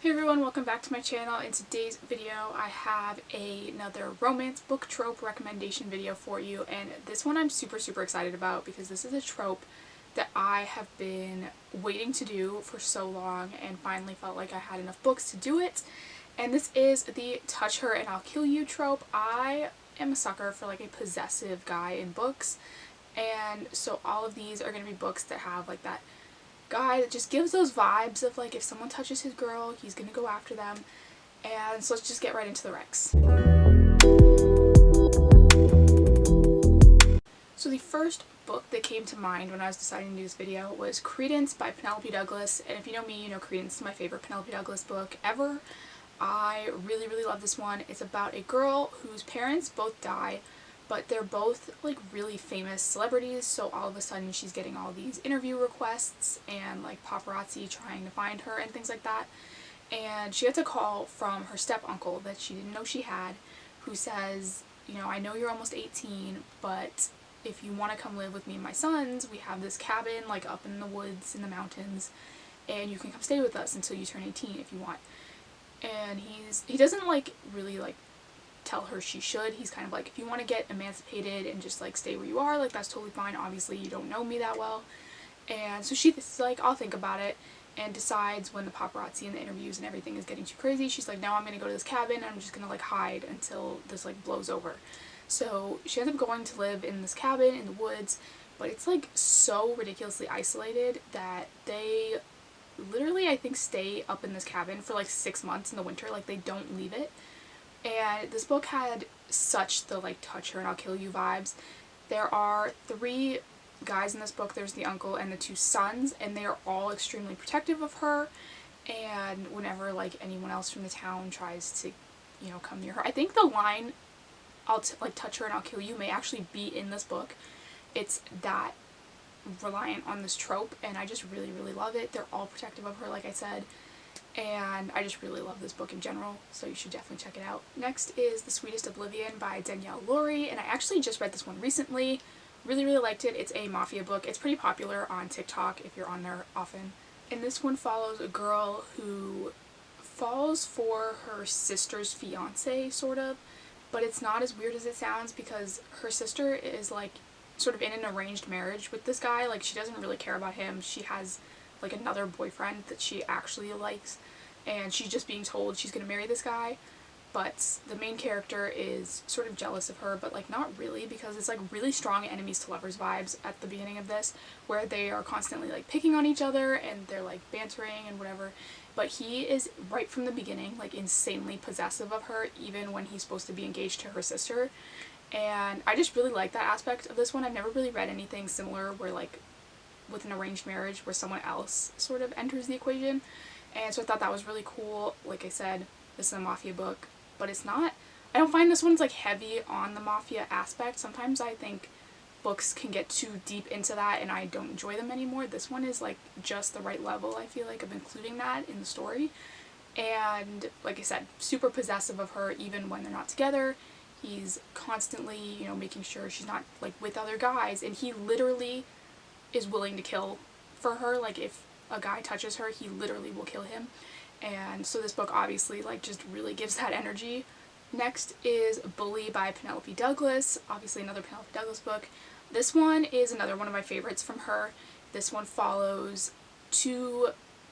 Hey everyone, welcome back to my channel. In today's video I have another romance book trope recommendation video for you, and this one I'm super excited about because this is a trope that I have been waiting to do for so long and finally felt like I had enough books to do it. And this is the touch her and I'll kill you trope. I am a sucker for like a possessive guy in books, and so all of these are going to be books that have like that guy that just gives those vibes of like if someone touches his girl, he's gonna go after them. And so let's just get right into the recs. So the first book that came to mind when I was deciding to do this video was Credence by Penelope Douglas. And if you know me, you know Credence is my favorite Penelope Douglas book ever. I really love this one. It's about a girl whose parents both die, but they're both like really famous celebrities, so all of a sudden she's getting all these interview requests and like paparazzi trying to find her and things like that. And she gets a call from her step uncle that she didn't know she had, who says, you know, I know you're almost 18, but if you want to come live with me and my sons, we have this cabin like up in the woods in the mountains, and you can come stay with us until you turn 18 if you want. And he doesn't like really like tell her she should. He's kind of like, if you want to get emancipated and just like stay where you are, like that's totally fine. Obviously you don't know me that well. And so she's like, I'll think about it, and decides when the paparazzi and the interviews and everything is getting too crazy, she's like, no, I'm gonna go to this cabin and I'm just gonna like hide until this like blows over. So she ends up going to live in this cabin in the woods, but it's like so ridiculously isolated that they literally, I think, stay up in this cabin for like 6 months in the winter. Like they don't leave it. And this book had such the like touch her and I'll kill you vibes. There are 3 guys in this book. There's the uncle and the 2 sons, and they are all extremely protective of her. And whenever like anyone else from the town tries to, you know, come near her, I think the line I'll like touch her and I'll kill you may actually be in this book. It's that reliant on this trope, and I just really love it. They're all protective of her, like I said. And I just really love this book in general, so you should definitely check it out. Next is The Sweetest Oblivion by Danielle, and I actually just read this one recently. Really liked it. It's a mafia book. It's pretty popular on TikTok if you're on there often. And this one follows a girl who falls for her sister's fiance, sort of, but it's not as weird as it sounds because her sister is like sort of in an arranged marriage with this guy. Like she doesn't really care about him. She has like another boyfriend that she actually likes, and she's just being told she's gonna marry this guy. But the main character is sort of jealous of her, but like not really, because it's like really strong enemies to lovers vibes at the beginning of this, where they are constantly like picking on each other and they're like bantering and whatever. But he is right from the beginning like insanely possessive of her, even when he's supposed to be engaged to her sister. And I just really like that aspect of this one. I've never really read anything similar where like with an arranged marriage where someone else sort of enters the equation, and so I thought that was really cool. Like I said, this is a mafia book, but it's not, I don't find this one's like heavy on the mafia aspect. Sometimes I think books can get too deep into that and I don't enjoy them anymore. This one is like just the right level, I feel like, of including that in the story. And like I said, super possessive of her even when they're not together. He's constantly, you know, making sure she's not like with other guys, and he literally is willing to kill for her. Like if a guy touches her, he literally will kill him. And so this book obviously like just really gives that energy. Next is Bully by Penelope Douglas, obviously another Penelope Douglas book. This one is another one of my favorites from her. This one follows 2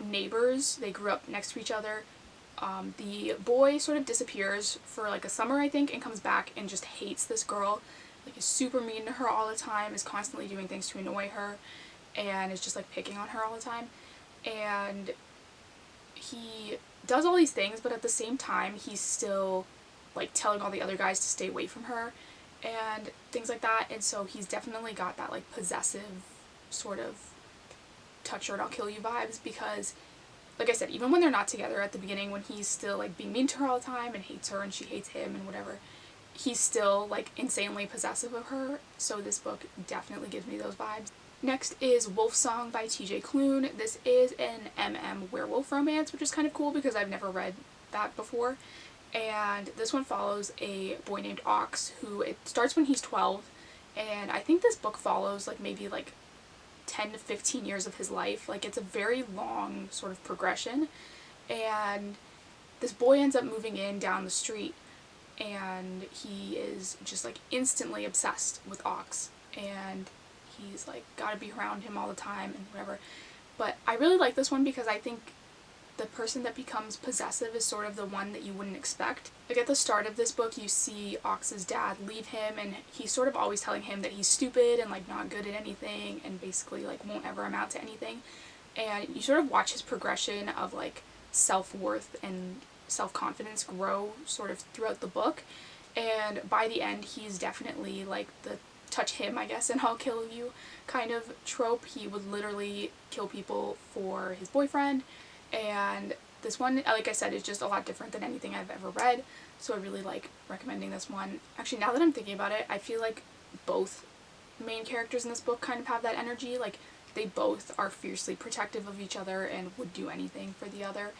neighbors. They grew up next to each other. The boy sort of disappears for like a summer, I think, and comes back and just hates this girl. Like is super mean to her all the time, is constantly doing things to annoy her, and is just like picking on her all the time. And he does all these things, but at the same time he's still like telling all the other guys to stay away from her and things like that. And so he's definitely got that like possessive sort of touch her and I'll kill you vibes, because like I said, even when they're not together at the beginning, when he's still like being mean to her all the time and hates her and she hates him and whatever, he's still like insanely possessive of her. So this book definitely gives me those vibes. Next is Wolfsong by TJ Klune. This is an werewolf romance, which is kind of cool because I've never read that before. And this one follows a boy named Ox, who it starts when he's 12, and I think this book follows like maybe like 10 to 15 years of his life. Like it's a very long sort of progression, and this boy ends up moving in down the street, and he is just like instantly obsessed with Ox, and he's like gotta be around him all the time and whatever. But I really like this one because I think the person that becomes possessive is sort of the one that you wouldn't expect. Like at the start of this book, you see Ox's dad leave him, and he's sort of always telling him that he's stupid and like not good at anything and basically like won't ever amount to anything. And you sort of watch his progression of like self-worth and self-confidence grow sort of throughout the book. And by the end, he's definitely like the touch him, I guess, and I'll kill you kind of trope. He would literally kill people for his boyfriend. And this one, like I said, is just a lot different than anything I've ever read, so I really like recommending this one. Actually, now that I'm thinking about it, I feel like both main characters in this book kind of have that energy. Like, they both are fiercely protective of each other and would do anything for the other.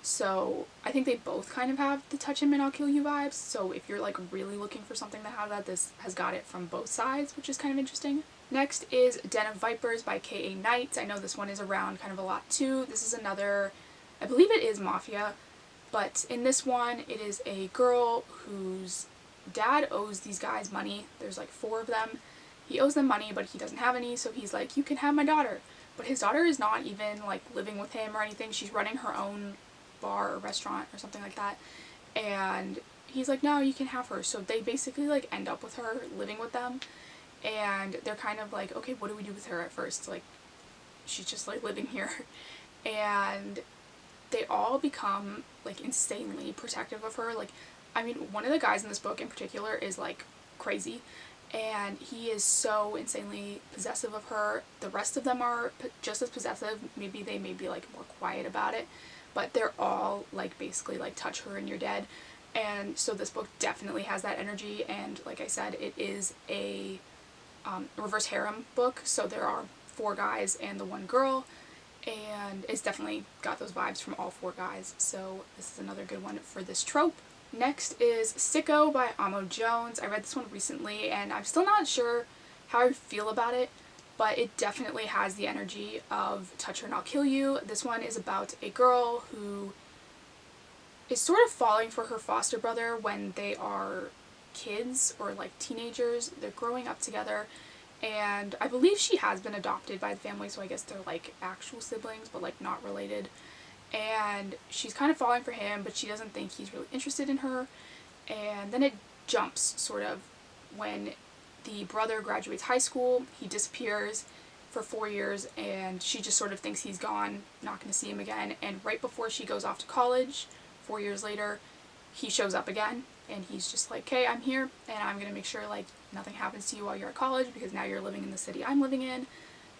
So I think they both kind of have the touch him and I'll kill you vibes. So if you're like really looking for something that has that, this has got it from both sides, which is kind of interesting. Next is Den of Vipers by K.A. Knight. I know this one is around kind of a lot too. This is another, I believe it is Mafia, but in this one it is a girl whose dad owes these guys money. There's like 4 of them. He owes them money, but he doesn't have any, so he's like, you can have my daughter. But his daughter is not even like living with him or anything. She's running her own bar or restaurant or something like that. And he's like, no, you can have her. So they basically like end up with her living with them. And they're kind of like, okay, what do we do with her at first? Like, she's just like living here. And they all become like insanely protective of her. Like, I mean, one of the guys in this book in particular is like crazy, and he is so insanely possessive of her. The rest of them are just as possessive. Maybe they may be like more quiet about it, but they're all like basically like touch her and you're dead. And so this book definitely has that energy, and like I said, it is a reverse harem book, so there are 4 guys and the 1 girl, and it's definitely got those vibes from all 4 guys, so this is another good one for this trope. Next is Sicko by Amo Jones. I read this one recently and I'm still not sure how I feel about it, but it definitely has the energy of Touch Her and I'll Kill You. This one is about a girl who is sort of falling for her foster brother when they are kids or like teenagers. They're growing up together, and I believe she has been adopted by the family, so I guess they're like actual siblings but like not related. And she's kind of falling for him, but she doesn't think he's really interested in her. And then it jumps sort of when the brother graduates high school. He disappears for 4 years and she just sort of thinks he's gone, not going to see him again. And right before she goes off to college, 4 years later, he shows up again. And he's just like, hey, I'm here, and I'm going to make sure, like, nothing happens to you while you're at college, because now you're living in the city I'm living in.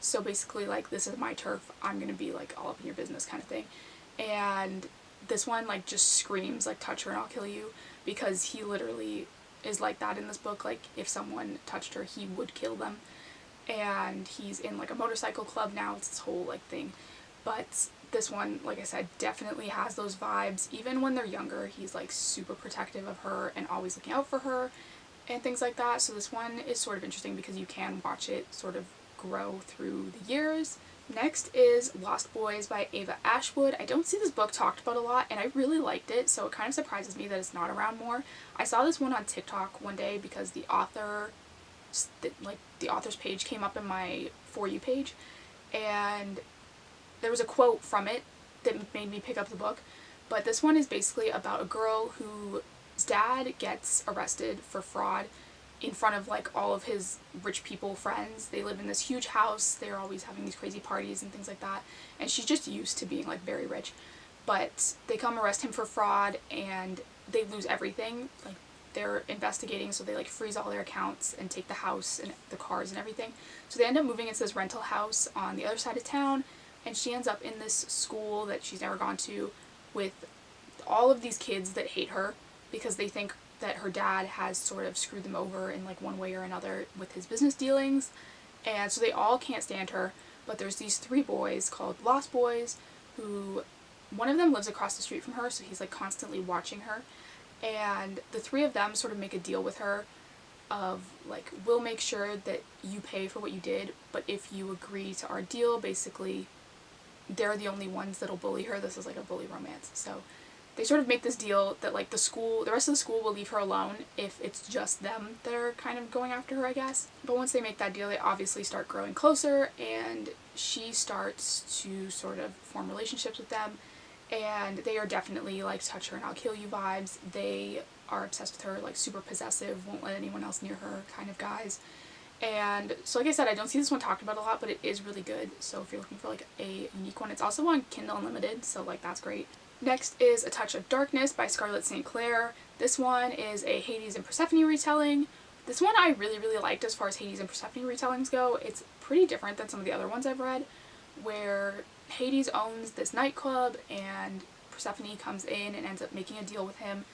So basically, like, this is my turf. I'm going to be, like, all up in your business kind of thing. And this one, like, just screams, like, touch her and I'll kill you, because he literally is like that in this book. Like, if someone touched her, he would kill them. And he's in, like, a motorcycle club now. It's this whole, like, thing. But this one, like I said, definitely has those vibes. Even when they're younger, he's like super protective of her and always looking out for her and things like that. So this one is sort of interesting because you can watch it sort of grow through the years. Next is Lost Boys by Ava Ashwood. I don't see this book talked about a lot, and I really liked it, so it kind of surprises me that it's not around more. I saw this one on TikTok one day because the author, like the author's page came up in my For You page, and there was a quote from it that made me pick up the book. But this one is basically about a girl whose dad gets arrested for fraud in front of like all of his rich people friends. They live in this huge house. They're always having these crazy parties and things like that. And she's just used to being like very rich. But they come arrest him for fraud and they lose everything. Like, they're investigating, so they like freeze all their accounts and take the house and the cars and everything. So they end up moving into this rental house on the other side of town. And she ends up in this school that she's never gone to with all of these kids that hate her because they think that her dad has sort of screwed them over in like one way or another with his business dealings. And so they all can't stand her, but there's these 3 boys called Lost Boys who, one of them lives across the street from her, so he's like constantly watching her. And the 3 of them sort of make a deal with her of like, we'll make sure that you pay for what you did, but if you agree to our deal, basically they're the only ones that'll bully her. This is like a bully romance. So they sort of make this deal that like the rest of the school will leave her alone if it's just them that are kind of going after her, I guess. But once they make that deal, they obviously start growing closer, and she starts to sort of form relationships with them, and they are definitely like touch her and I'll kill you vibes. They are obsessed with her, like super possessive, won't let anyone else near her kind of guys. And so like I said, I don't see this one talked about a lot, but it is really good. So if you're looking for like a unique one, it's also on Kindle Unlimited, so like that's great. Next is A Touch of Darkness by Scarlett St. Clair. This one is a Hades and Persephone retelling. This one I really, really liked as far as Hades and Persephone retellings go. It's pretty different than some of the other ones I've read, where Hades owns this nightclub and Persephone comes in and ends up making a deal with him,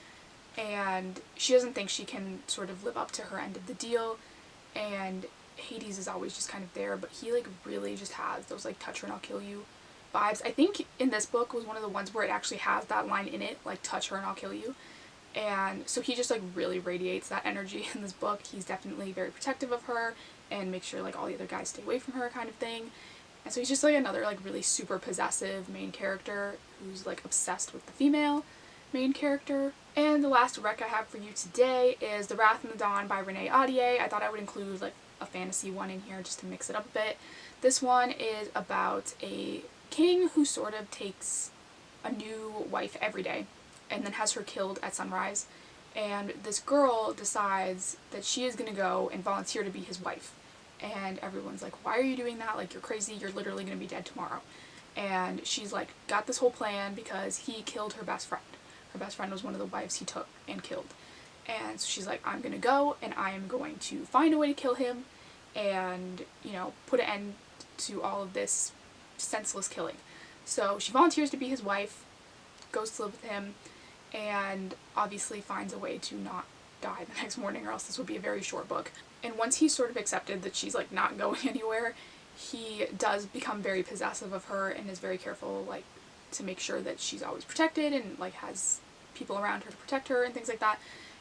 and she doesn't think she can sort of live up to her end of the deal, and Hades is always just kind of there, but he like really just has those like touch her and I'll kill you vibes. I think in this book was one of the ones where it actually has that line in it, like touch her and I'll kill you. And so he just like really radiates that energy in this book. He's definitely very protective of her and makes sure like all the other guys stay away from her kind of thing. And so he's just like another like really super possessive main character who's like obsessed with the female main character. And the last rec I have for you today is The Wrath and the Dawn by Renee Ahdieh. I thought I would include like a fantasy one in here just to mix it up a bit. This one is about a king who sort of takes a new wife every day and then has her killed at sunrise, and this girl decides that she is going to go and volunteer to be his wife, and everyone's like, why are you doing that, like you're crazy, you're literally going to be dead tomorrow. And she's like got this whole plan because he killed her best friend. Her best friend was one of the wives he took and killed, and so she's like, I'm going to go and I am going to find a way to kill him and, you know, put an end to all of this senseless killing. So she volunteers to be his wife, goes to live with him, and obviously finds a way to not die the next morning, or else this would be a very short book. And once he's sort of accepted that she's like not going anywhere, he does become very possessive of her and is very careful like to make sure that she's always protected and like has people around her to protect her and things like that.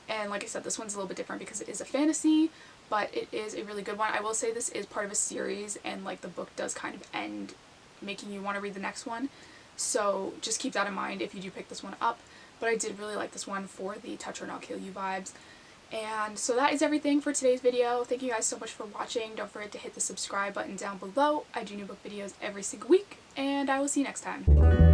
And like I said, this one's a little bit different because it is a fantasy, but it is a really good one. I will say this is part of a series, and like the book does kind of end making you want to read the next one, so just keep that in mind if you do pick this one up. But I did really like this one for the touch her and I'll kill you vibes. And so that is everything for today's video. Thank you guys so much for watching. Don't forget to hit the subscribe button down below. I do new book videos every single week, and I will see you next time.